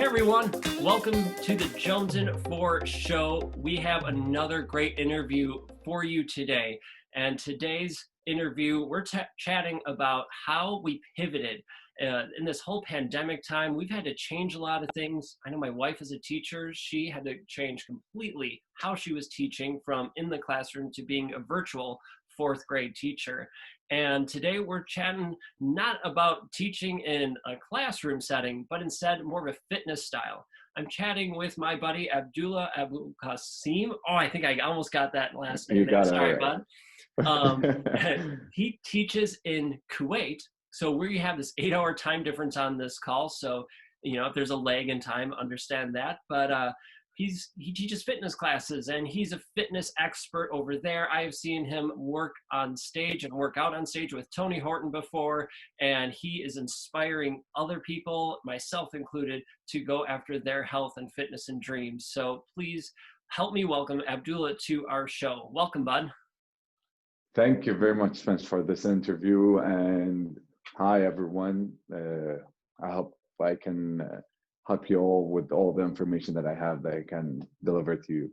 Hey everyone, welcome to the Jonesin 4 show. We have another great interview for you today. And today's interview, we're chatting about how we pivoted in this whole pandemic time. We've had to change a lot of things. I know my wife is a teacher. She had to change completely how she was teaching from in the classroom to being a virtual fourth grade teacher. And today we're chatting not about teaching in a classroom setting, but instead more of a fitness style. I'm chatting with my buddy Abdullah AbulQassim. Oh, I think I almost got that last name. You got it Sorry, right. bud. He teaches in Kuwait. So we have this 8-hour time difference on this call. So, if there's a lag in time, understand that. But he teaches fitness classes and he's a fitness expert over there. I have seen him work on stage and work out on stage with Tony Horton before, and he is inspiring other people, myself included, to go after their health and fitness and dreams. So please help me welcome Abdullah to our show. Welcome, bud. Thank you very much, Spence, for this interview. And hi, everyone. I hope I can help you all with all the information that I have that I can deliver to you.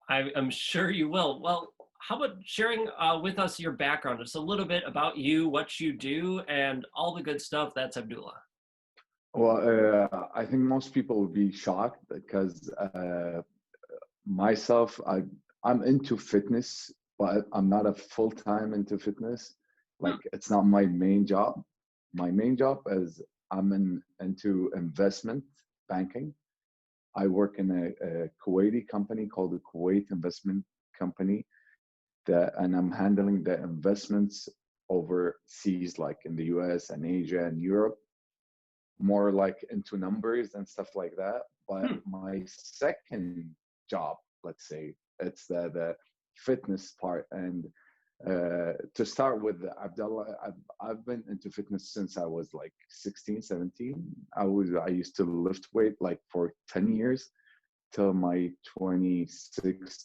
I'm sure you will. Well, how about sharing with us your background, just a little bit about you, what you do, and all the good stuff. That's Abdullah. Well, I think most people will be shocked because myself, I'm into fitness, but I'm not a full-time into fitness. Like, it's not my main job. My main job is I'm into investment banking. I work in a Kuwaiti company called the Kuwait Investment Company, and I'm handling the investments overseas, like in the US and Asia and Europe, more like into numbers and stuff like that. But my second job, let's say, it's the fitness part. And to start with, Abdullah, I've been into fitness since I was like 16, 17. I used to lift weight like for 10 years till my 26th,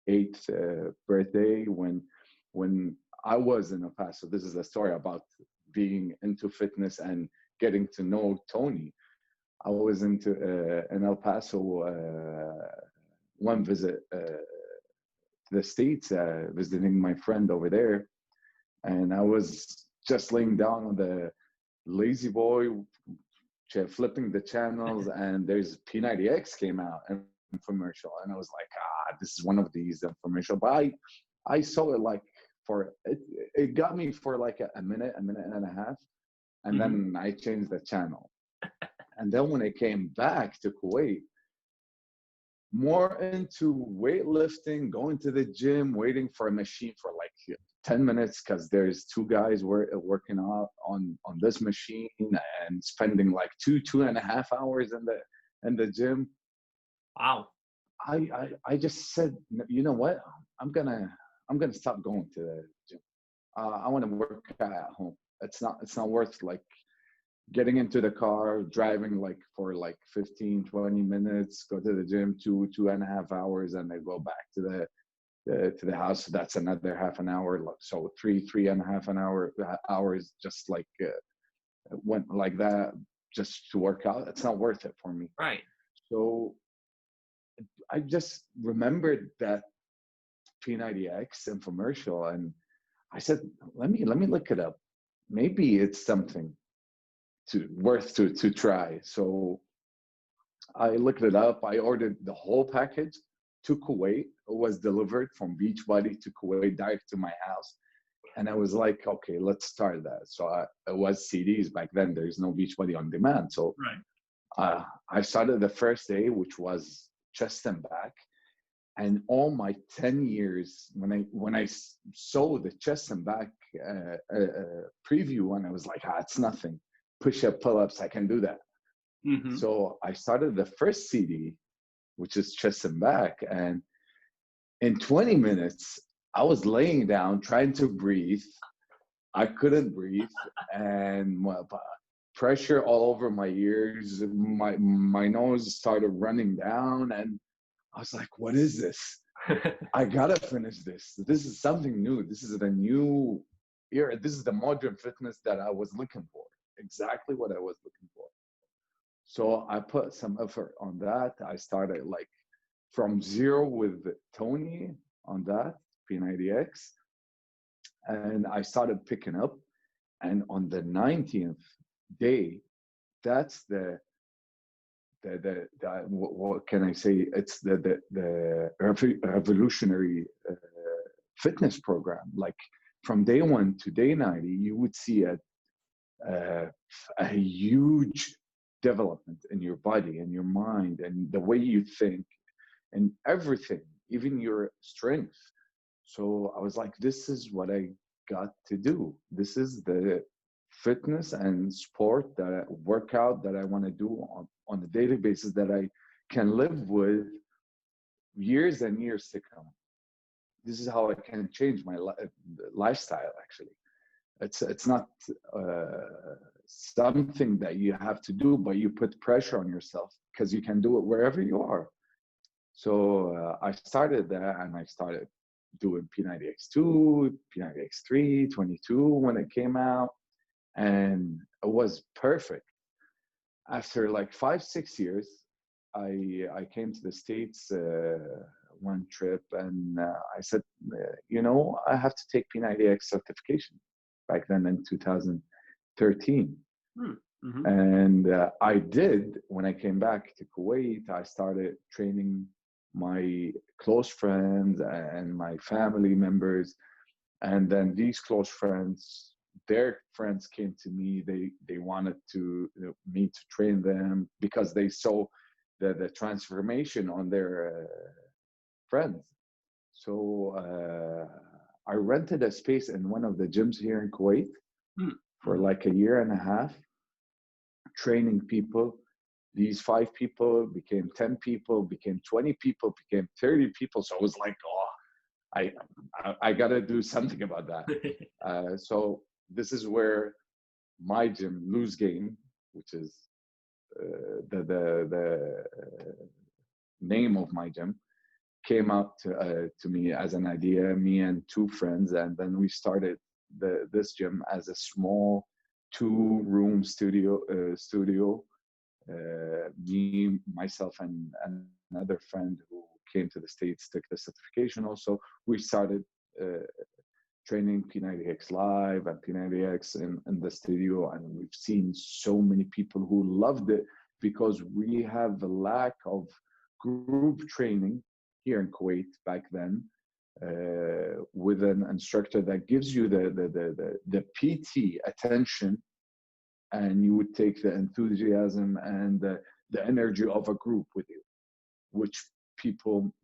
28th birthday when I was in El Paso. This is a story about being into fitness and getting to know Tony. I was into in El Paso one visit the States, visiting my friend over there. And I was just laying down on the lazy boy, flipping the channels, and there's P90X came out, an infomercial. And I was like, this is one of these infomercial. But I saw it like it got me for like a minute and a half. And then I changed the channel. And then when I came back to Kuwait, more into weightlifting, going to the gym, waiting for a machine for like 10 minutes because there's two guys working out on this machine, and spending like 2.5 hours in the gym. Wow. I just said, you know what? I'm gonna stop going to the gym. I want to work at home. It's not worth like getting into the car, driving like for like 15, 20 minutes, go to the gym 2.5 hours, and then go back to the house. That's another half an hour. So 3.5 hours, just like went like that just to work out. It's not worth it for me. Right. So I just remembered that P90X infomercial, and I said, let me look it up. Maybe it's something worth to try. So I looked it up. I ordered the whole package to Kuwait. It was delivered from Beachbody to Kuwait direct to my house. And I was like, okay, let's start that. So it was CDs back then. There's no Beachbody on demand. So I started the first day, which was chest and back. And all my 10 years, when I saw the chest and back preview, and I was like, it's nothing. Push-up, pull-ups, I can do that. So I started the first CD, which is chest and back. And in 20 minutes, I was laying down, trying to breathe. I couldn't breathe. And pressure all over my ears. My nose started running down. And I was like, what is this? I gotta finish this. This is something new. This is the new era. This is the modern fitness that I was looking for. Exactly what I was looking for. So I put some effort on that. I started like from zero with Tony on that P90X, and I started picking up. And on the 19th day, that's what can I say? It's the revolutionary fitness program. Like from day one to day 90, you would see uh, a huge development in your body and your mind and the way you think and everything, even your strength. So I was like, this is what I got to do. This is the fitness and sport that workout that I want to do on a daily basis that I can live with years and years to come. This is how I can change my lifestyle. Actually, it's not something that you have to do, but you put pressure on yourself because you can do it wherever you are. So I started there, and I started doing P90X2, P90X3, 22 when it came out, and it was perfect. After like 5, 6 years, I came to the States one trip, and I said, I have to take P90X certification back then in 2013. Mm-hmm. And I did. When I came back to Kuwait, I started training my close friends and my family members. And then these close friends, their friends came to me. They wanted me to train them because they saw the transformation on their friends. So I rented a space in one of the gyms here in Kuwait for like a year and a half, training people. These 5 people became 10 people, became 20 people, became 30 people. So I was like, oh, I got to do something about that. So this is where my gym, Lose Game, which is the name of my gym, came out to me as an idea, me and 2 friends. And then we started this gym as a small 2-room studio. Me, myself, and another friend who came to the States took the certification also. We started training P90X live and P90X in the studio, and we've seen so many people who loved it because we have a lack of group training here in Kuwait back then, with an instructor that gives you the PT attention, and you would take the enthusiasm and the energy of a group with you, which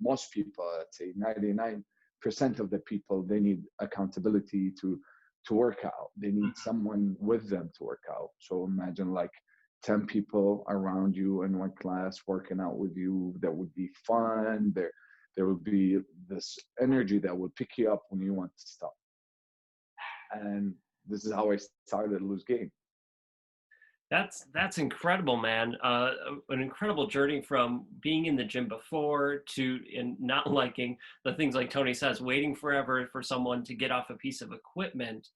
most people, I'd say 99% of the people, they need accountability to work out. They need someone with them to work out. So imagine like 10 people around you in one class working out with you. That would be fun. There would be this energy that would pick you up when you want to stop. And this is how I started Lose Game. That's incredible, man. An incredible journey from being in the gym before to not liking the things like Tony says, waiting forever for someone to get off a piece of equipment,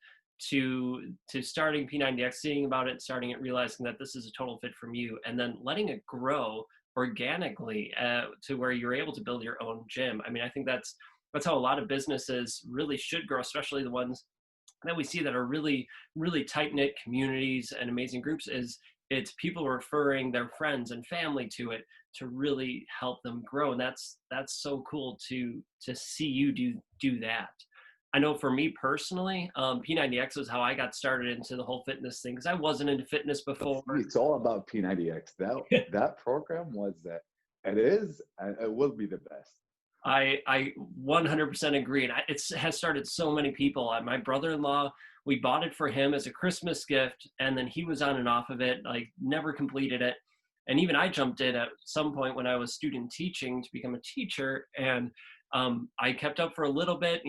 to starting P90X, seeing about it, starting it, realizing that this is a total fit from you, and then letting it grow organically to where you're able to build your own gym. I mean, I think that's how a lot of businesses really should grow, especially the ones that we see that are really, really tight-knit communities and amazing groups. It's people referring their friends and family to it to really help them grow. And that's so cool to see you do that. I know for me personally, P90X was how I got started into the whole fitness thing, because I wasn't into fitness before. It's all about P90X. That program was that. It is, and it will be the best. I 100% agree. And it has started so many people. My brother-in-law, we bought it for him as a Christmas gift, and then he was on and off of it, like never completed it. And even I jumped in at some point when I was student teaching to become a teacher. And I kept up for a little bit,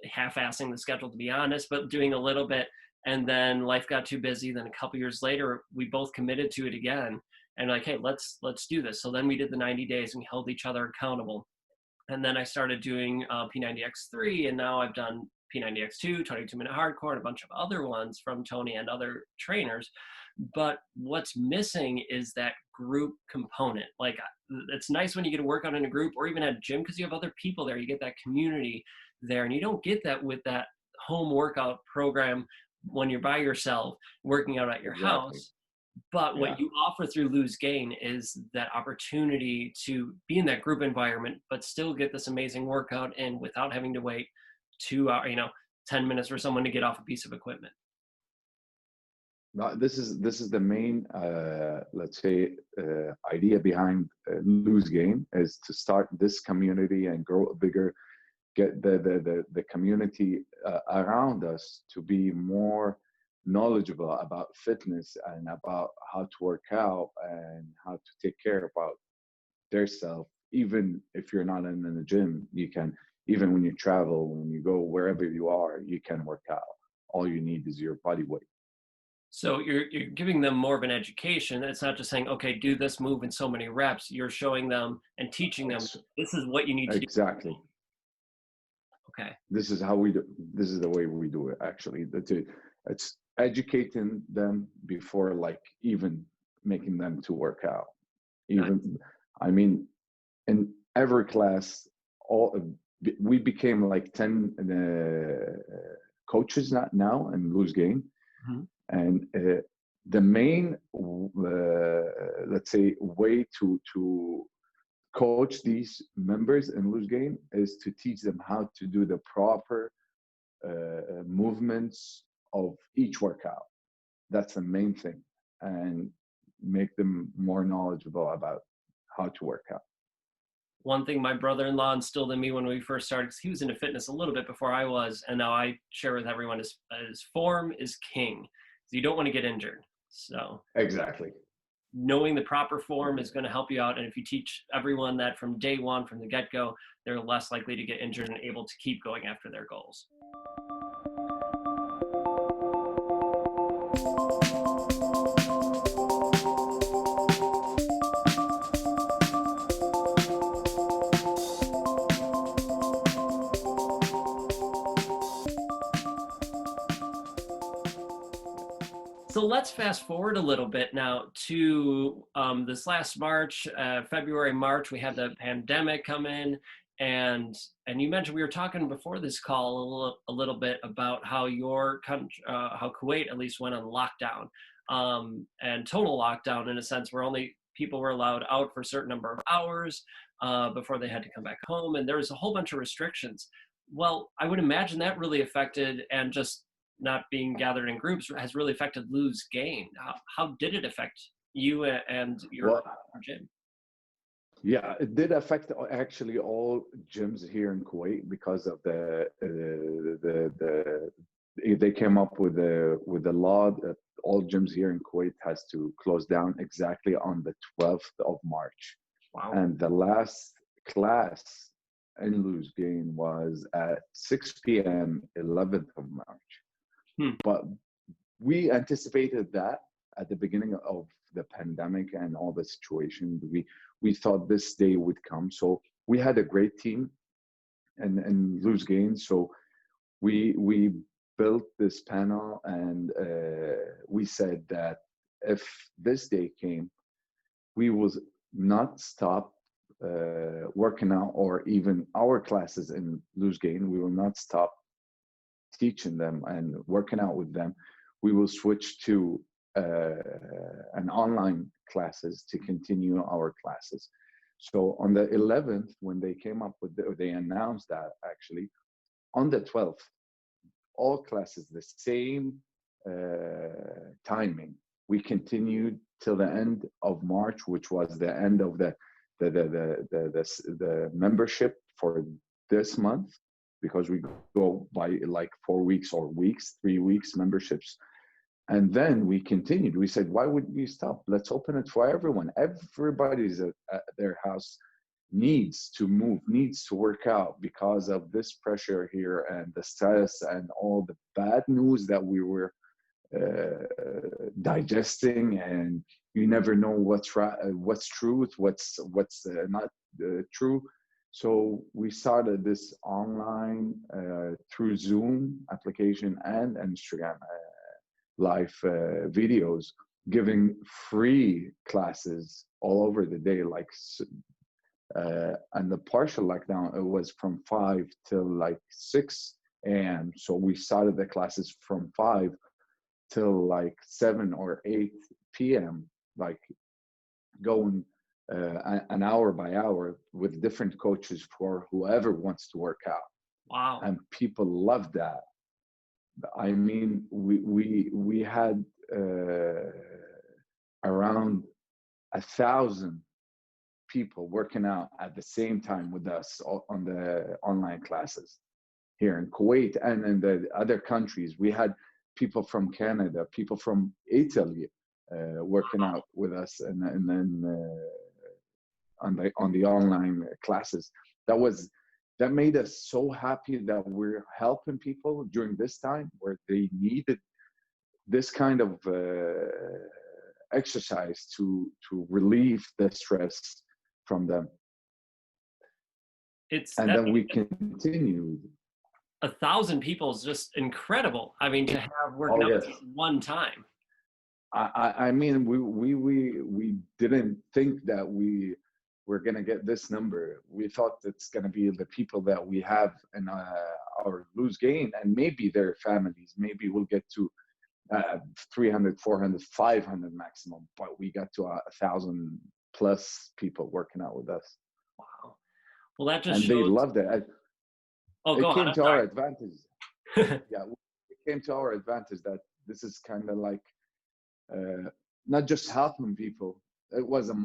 half-assing the schedule, to be honest, but doing a little bit. And then life got too busy. Then a couple years later, we both committed to it again. And like, hey, let's do this. So then we did the 90 days and we held each other accountable. And then I started doing P90X3, and now I've done P90X2, 22-minute hardcore, and a bunch of other ones from Tony and other trainers. But what's missing is that group component. Like, it's nice when you get to work out in a group or even at a gym because you have other people there. You get that community there, and you don't get that with that home workout program when you're by yourself working out at your Exactly. house. But Yeah. what you offer through Lose Gain is that opportunity to be in that group environment, but still get this amazing workout in without having to wait 2 hours, 10 minutes for someone to get off a piece of equipment. This is the main, let's say, idea behind Lose Gain, is to start this community and grow bigger, get the community around us to be more knowledgeable about fitness and about how to work out and how to take care about their self. Even if you're not in the gym, you can, even when you travel, when you go wherever you are, you can work out. All you need is your body weight. So you're giving them more of an education. It's not just saying, okay, do this move in so many reps. You're showing them and teaching them Yes, this is what you need to do. exactly. Okay. This is how we do. This is the way we do it. Actually, it's educating them before, like, even making them to work out. Even, I mean, in every class, all we became like 10 coaches now and Lose Gain. Mhm. And the main, let's say, way to coach these members in Lose Gain is to teach them how to do the proper movements of each workout. That's the main thing, and make them more knowledgeable about how to work out. One thing my brother-in-law instilled in me when we first started, because he was into fitness a little bit before I was, and now I share with everyone, is form is king. So you don't want to get injured. So Exactly. knowing the proper form is going to help you out. And if you teach everyone that from day one, from the get-go, they're less likely to get injured and able to keep going after their goals. So let's fast forward a little bit now to this last March, February, March. We had the pandemic come in, and you mentioned, we were talking before this call a little bit about how your country, how Kuwait at least went on lockdown, and total lockdown in a sense, where only people were allowed out for a certain number of hours before they had to come back home, and there was a whole bunch of restrictions. Well, I would imagine that really affected, and just not being gathered in groups has really affected Lose Gain. How did it affect you and your Well, gym? yeah, it did affect actually all gyms here in Kuwait because of they came up with the law that all gyms here in Kuwait has to close down exactly on the 12th of March. Wow. And the last class in Lose Gain was at 6 p.m. 11th of March. But we anticipated that at the beginning of the pandemic and all the situation. We thought this day would come. So we had a great team and Lose Gain. So we built this panel, and we said that if this day came, we will not stop working out, or even our classes in Lose Gain. We will not stop teaching them and working out with them. We will switch to an online classes to continue our classes. So on the 11th, when they came up with, they announced that actually on the 12th, all classes the same timing. We continued till the end of March, which was the end of the membership for this month, because we go by like 4 weeks or weeks, 3 weeks memberships. And then we continued. We said, why would we stop? Let's open it for everyone. Everybody's at their house needs to move, needs to work out because of this pressure here and the stress and all the bad news that we were digesting. And you never know what's right, what's truth, what's not true. So we started this online through Zoom application and Instagram live videos, giving free classes all over the day, like and the partial lockdown, it was from 5 till like 6 a.m. So we started the classes from 5 till like 7 or 8 p.m., like going an hour by hour with different coaches for whoever wants to work out. Wow. And people love that. I mean, we had around 1,000 people working out at the same time with us on the online classes here in Kuwait and in the other countries. We had people from Canada, people from Italy working out with us, and then on the online classes. That made us so happy that we're helping people during this time where they needed this kind of exercise to relieve the stress from them. And then we continued. 1,000 people is just incredible. I mean, to have working out at one time. I mean, we didn't think that we were going to get this number. We thought it's going to be the people that we have in our Lose Gain, and maybe their families. Maybe we'll get to 300, 400, 500 maximum, but we got to 1,000 plus people working out with us. Wow. Well, that just and shows. They loved it. It came to our advantage. Yeah, it came to our advantage that this is kind of like not just helping people. It was a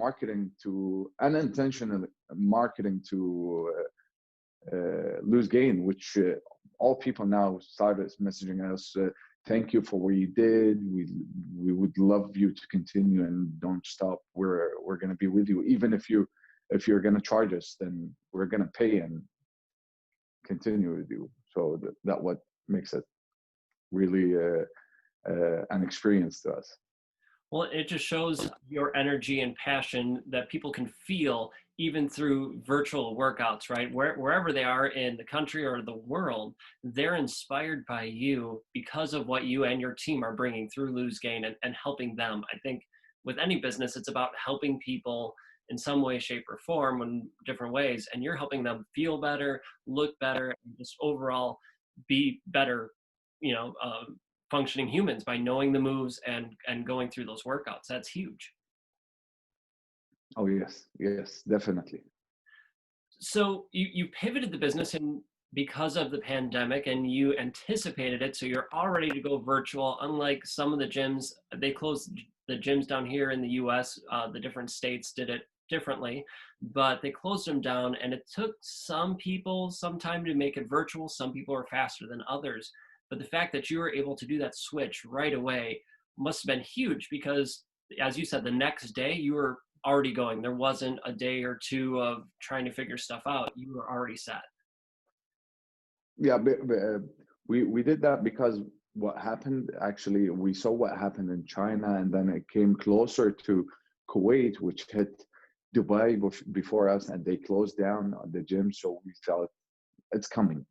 unintentional marketing to Lose Gain, which all people now started messaging us. Thank you for what you did. We would love you to continue and don't stop. We're going to be with you, even if you're going to charge us, then we're going to pay and continue with you. So that what makes it really an experience to us. Well, it just shows your energy and passion that people can feel even through virtual workouts, right? Wherever they are in the country or the world, they're inspired by you because of what you and your team are bringing through Lose Gain and helping them. I think with any business, it's about helping people in some way, shape, or form in different ways. And you're helping them feel better, look better, and just overall be better, functioning humans by knowing the moves and going through those workouts. That's huge. Oh, yes, definitely. So you pivoted the business and because of the pandemic, and you anticipated it. So you're all ready to go virtual. Unlike some of the gyms, they closed the gyms down here in the US. The different states did it differently, but they closed them down, and it took some people some time to make it virtual. Some people are faster than others. But the fact that you were able to do that switch right away must have been huge because, as you said, the next day you were already going. There wasn't a day or two of trying to figure stuff out. You were already set. Yeah, we did that because what happened, actually, we saw what happened in China, and then it came closer to Kuwait, which hit Dubai before us, and they closed down the gym. So we felt it's coming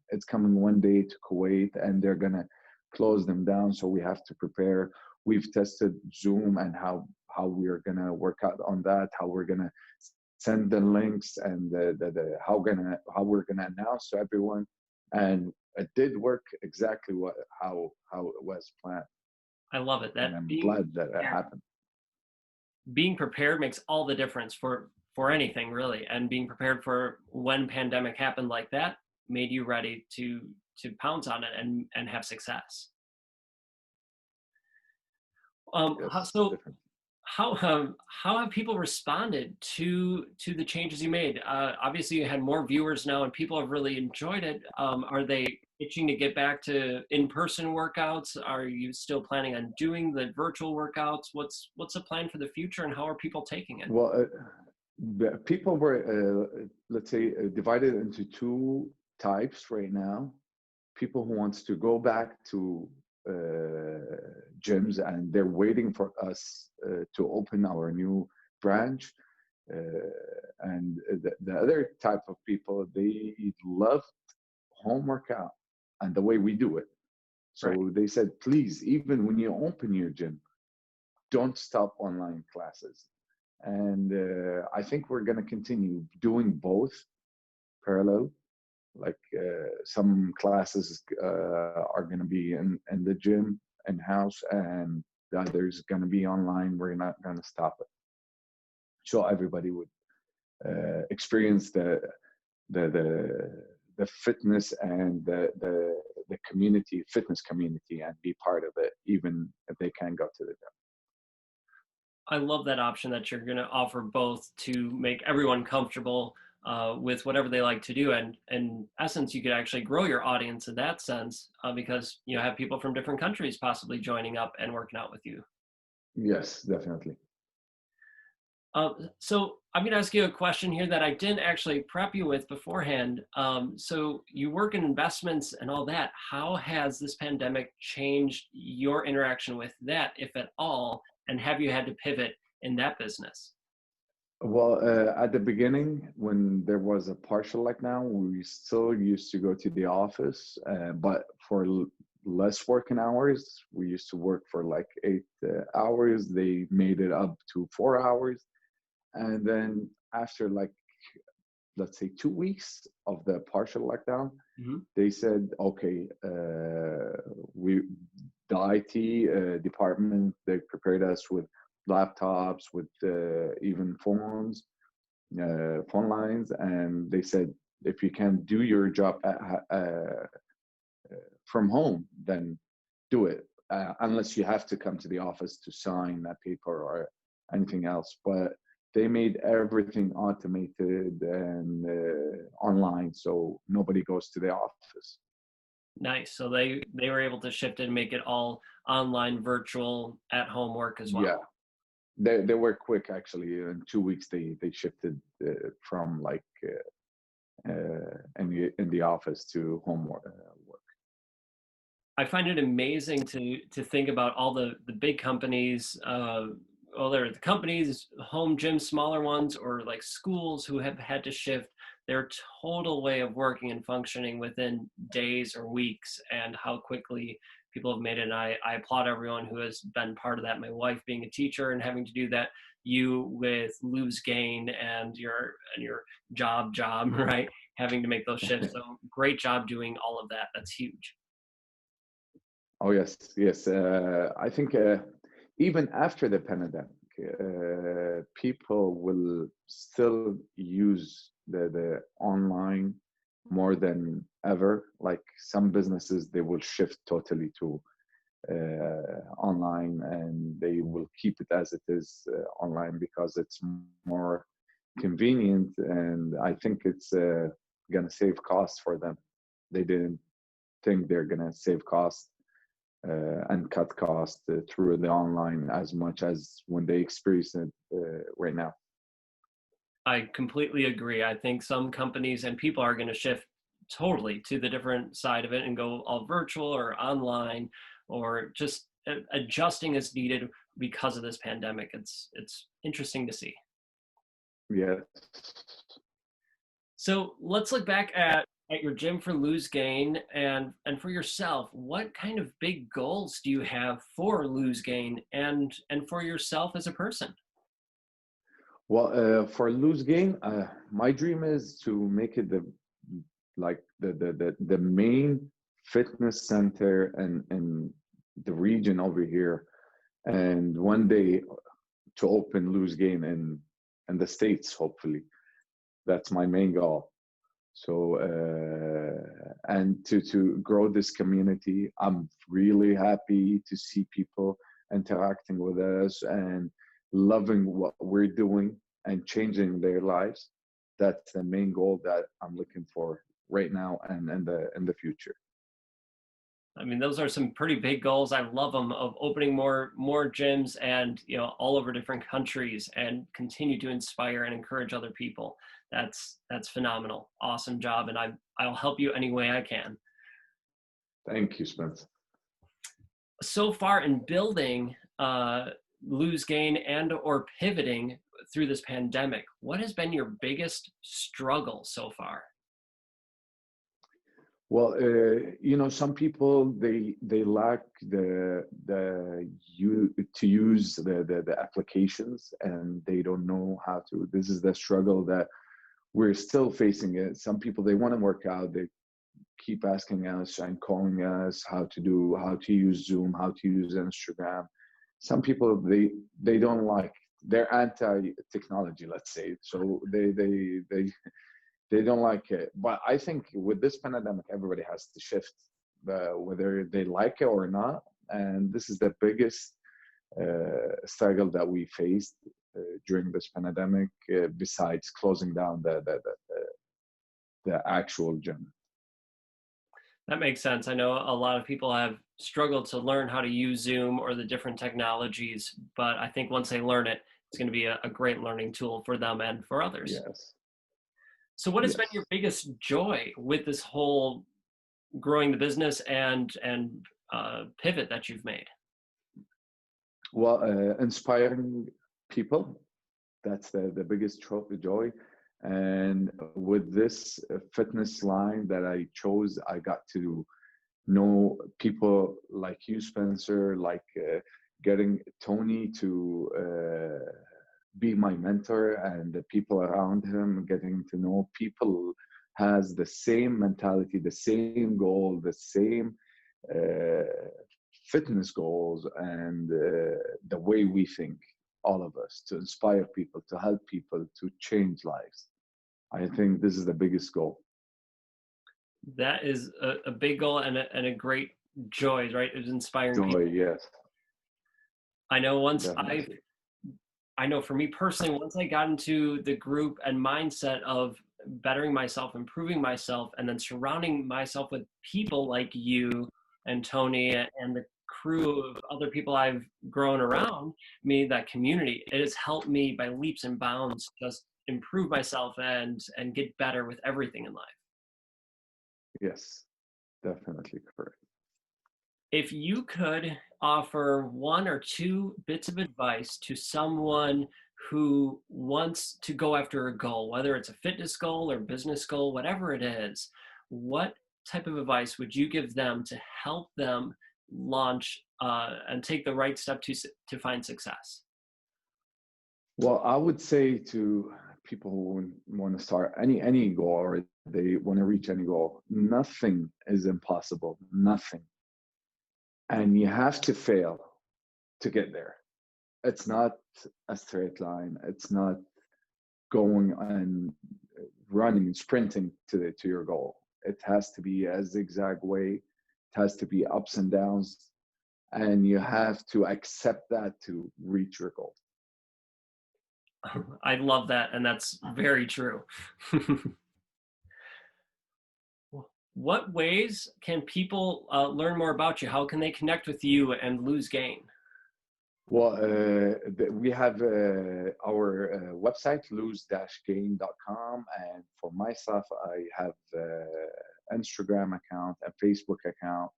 one day to Kuwait, and they're gonna close them down, so we have to prepare. We've tested Zoom and how we're gonna work out on that, how we're gonna send the links, and how we're gonna announce to everyone, and it did work exactly how it was planned. I love it. And I'm glad that it happened. Being prepared makes all the difference for anything, really, and being prepared for when pandemic happened like that made you ready to pounce on it and have success. How have people responded to the changes you made? Obviously, you had more viewers now, and people have really enjoyed it. Are they itching to get back to in-person workouts? Are you still planning on doing the virtual workouts? What's the plan for the future, and how are people taking it? Well, people were, let's say, divided into two types right now. People who wants to go back to gyms, and they're waiting for us to open our new branch. And the other type of people, they love home workout and the way we do it. Right. So they said, please, even when you open your gym, don't stop online classes. And I think we're going to continue doing both parallel. Like some classes are going to be in the gym in house, and the others going to be online. We're not going to stop it. So everybody would experience the the fitness and the community, fitness community, and be part of it, even if they can't go to the gym. I love that option that you're going to offer both to make everyone comfortable with whatever they like to do. And in essence, you could actually grow your audience in that sense because you have people from different countries possibly joining up and working out with you. Yes, definitely. So I'm going to ask you a question here that I didn't actually prep you with beforehand. So you work in investments and all that. How has this pandemic changed your interaction with that, if at all? And have you had to pivot in that business? Well, at the beginning, when there was a partial lockdown, we still used to go to the office, but for less working hours. We used to work for like 8 hours. They made it up to 4 hours. And then after like, let's say 2 weeks of the partial lockdown, they said, okay, the IT department, they prepared us with laptops, with even phones, phone lines. And they said, if you can do your job from home, then do it, unless you have to come to the office to sign that paper or anything else. But they made everything automated and online, so nobody goes to the office. Nice. So they were able to shift it and make it all online, virtual, at home work as well. Yeah, they were quick actually. In 2 weeks, they shifted from like in the office to home work. I find it amazing to think about all the big companies. Well, there are the companies, home gyms, smaller ones, or like schools who have had to shift their total way of working and functioning within days or weeks, and how quickly people have made it. And I applaud everyone who has been part of that. My wife being a teacher and having to do that, you with Lose Gain and your job, right? Having to make those shifts. So great job doing all of that. That's huge. Oh yes, yes. I think even after the pandemic, people will still use the online more than ever. Like some businesses, they will shift totally to online, and they will keep it as it is online because it's more convenient, and I think it's gonna save costs for them. They didn't think they're gonna save costs and cut costs through the online as much as when they experience it right now. I completely agree. I think some companies and people are going to shift totally to the different side of it and go all virtual or online, or just adjusting as needed because of this pandemic. It's interesting to see. Yes. So let's look back at your gym for Lose Gain and for yourself. What kind of big goals do you have for Lose Gain and for yourself as a person? Well, for Lose Gain, my dream is to make it the main fitness center in the region over here, and one day to open Lose Gain in the States, hopefully. That's my main goal. So and to grow this community. I'm really happy to see people interacting with us and loving what we're doing and changing their lives. That's the main goal that I'm looking for right now and in the future. I mean, those are some pretty big goals. I love them, of opening more gyms and all over different countries, and continue to inspire and encourage other people. That's phenomenal. Awesome job, and I'll help you any way I can. Thank you, Spence. So far in building Lose Gain and or pivoting, through this pandemic, what has been your biggest struggle so far? Well, some people they lack you to use the applications, and they don't know how to. This is the struggle that we're still facing. It. Some people they want to work out. They keep asking us and calling us how to use Zoom, how to use Instagram. Some people they don't like. They're anti-technology, let's say. So they don't like it. But I think with this pandemic, everybody has to shift, whether they like it or not. And this is the biggest struggle that we faced during this pandemic, besides closing down the actual gym. That makes sense. I know a lot of people have struggled to learn how to use Zoom or the different technologies, but I think once they learn it, it's going to be a great learning tool for them and for others. Yes. So what has been Yes. your biggest joy with this whole growing the business and pivot that you've made? Well, inspiring people, that's the biggest joy. And with this fitness line that I chose, I got to know people like you, Spencer, like getting Tony to be my mentor, and the people around him, getting to know people has the same mentality, the same goal, the same uh, fitness goals, and the way we think, all of us, to inspire people, to help people, to change lives. I think this is the biggest goal. That is a big goal and a great joy, right? It's inspiring people. Joy, yes, I know definitely. I know for me personally, once I got into the group and mindset of bettering myself, improving myself, and then surrounding myself with people like you and Tony and the crew of other people I've grown around me, that community, it has helped me by leaps and bounds just improve myself and get better with everything in life. Yes, definitely correct. If you could offer one or two bits of advice to someone who wants to go after a goal, whether it's a fitness goal or business goal, whatever it is, what type of advice would you give them to help them launch and take the right step to find success? Well, I would say to people who want to start any goal, or they want to reach any goal, nothing is impossible. Nothing. And you have to fail to get there. It's not a straight line. It's not going and running and sprinting to your goal. It has to be a zigzag way. It has to be ups and downs, and you have to accept that to reach your goal. I love that, and that's very true. What ways can people learn more about you? How can they connect with you and lose gain? Well, we have our website, lose-gain.com. And for myself, I have Instagram account and Facebook account,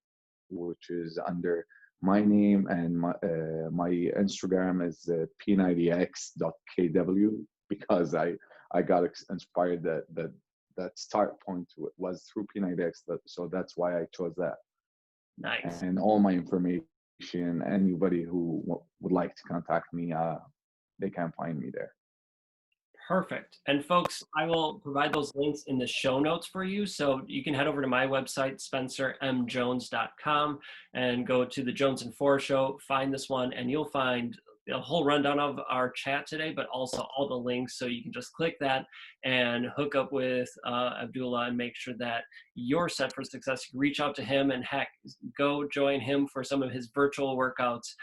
which is under my name. And my Instagram is p90x.kw, because I got inspired that start point was through P90X. So that's why I chose that. Nice. And all my information, anybody who would like to contact me, they can find me there. Perfect. And folks, I will provide those links in the show notes for you. So you can head over to my website, spencermjones.com, and go to the Jones and Four Show, find this one, and you'll find a whole rundown of our chat today, but also all the links. So you can just click that and hook up with Abdullah and make sure that you're set for success. You can reach out to him and heck, go join him for some of his virtual workouts.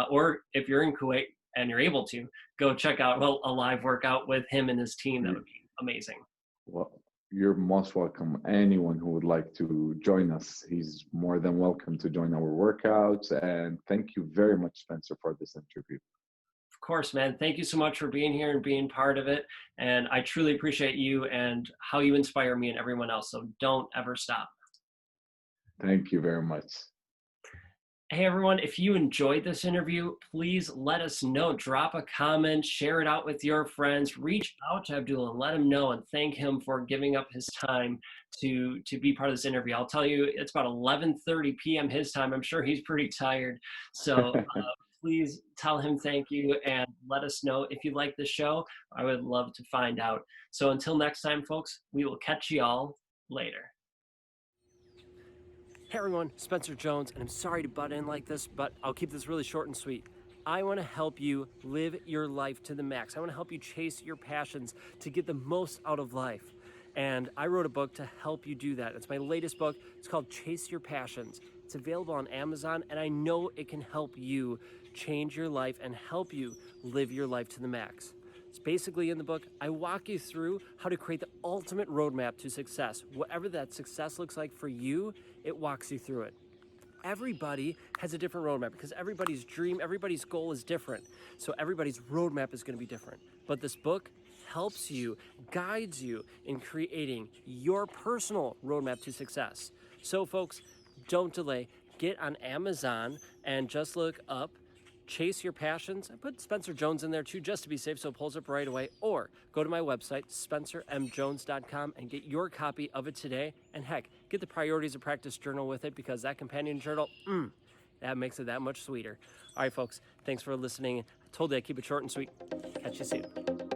Or if you're in Kuwait and you're able to, go check out a live workout with him and his team. That would be amazing. Well, you're most welcome. Anyone who would like to join us, he's more than welcome to join our workouts. And thank you very much, Spencer, for this interview. Of course, man. Thank you so much for being here and being part of it. And I truly appreciate you and how you inspire me and everyone else. So don't ever stop. Thank you very much. Hey everyone, if you enjoyed this interview, please let us know. Drop a comment, share it out with your friends, reach out to Abdullah and let him know and thank him for giving up his time to be part of this interview. I'll tell you, it's about 11:30 p.m. his time. I'm sure he's pretty tired. So please tell him thank you and let us know if you like the show. I would love to find out. So until next time, folks, we will catch you all later. Hey everyone, Spencer Jones, and I'm sorry to butt in like this, but I'll keep this really short and sweet. I want to help you live your life to the max. I want to help you chase your passions to get the most out of life. And I wrote a book to help you do that. It's my latest book. It's called Chase Your Passions. It's available on Amazon, and I know it can help you change your life and help you live your life to the max. It's basically in the book, I walk you through how to create the ultimate roadmap to success. Whatever that success looks like for you, it walks you through it. Everybody has a different roadmap because everybody's dream, everybody's goal is different. So everybody's roadmap is going to be different. But this book helps you, guides you in creating your personal roadmap to success. So folks, don't delay. Get on Amazon and just look up Chase Your Passions. I put Spencer Jones in there too, just to be safe, so it pulls up right away. Or go to my website, spencermjones.com, and get your copy of it today. And heck, get the Priorities of Practice journal with it, because that companion journal, that makes it that much sweeter. All right, folks, thanks for listening. I told you I'd keep it short and sweet. Catch you soon.